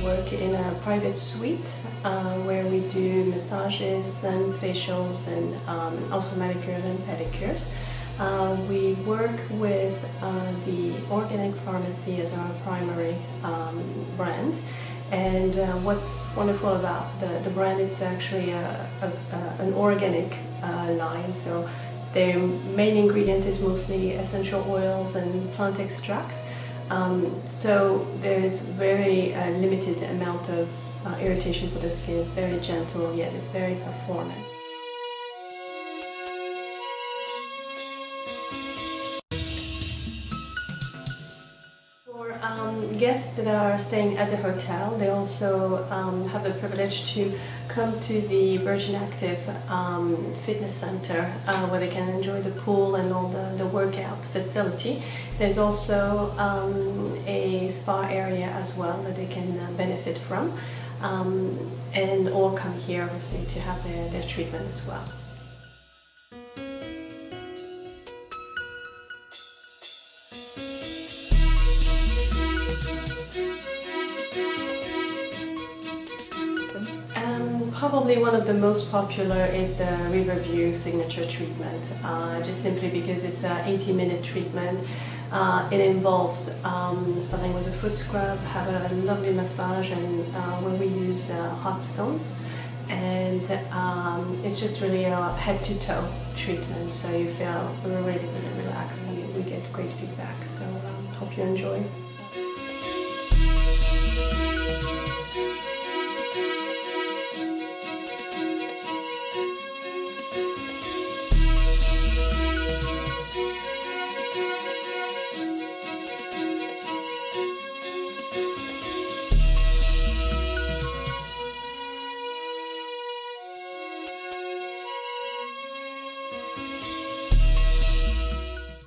Work in a private suite where we do massages and facials and also manicures and pedicures. We work with the organic pharmacy as our primary brand, and what's wonderful about the brand, it's actually an organic line, so their main ingredient is mostly essential oils and plant extract. So there is very limited amount of irritation for the skin. It's very gentle, yet it's very performant. For guests that are staying at the hotel, they also have the privilege to come to the Virgin Active Fitness Center where they can enjoy the pool and all the workout facility. There's also a spa area as well that they can benefit from, and all come here obviously to have their treatment as well. Probably one of the most popular is the Riverview Signature treatment, just simply because it's an 80-minute treatment. It involves starting with a foot scrub, have a lovely massage, and when we use hot stones, and it's just really a head-to-toe treatment, so you feel really, really relaxed, and we get great feedback, so hope you enjoy.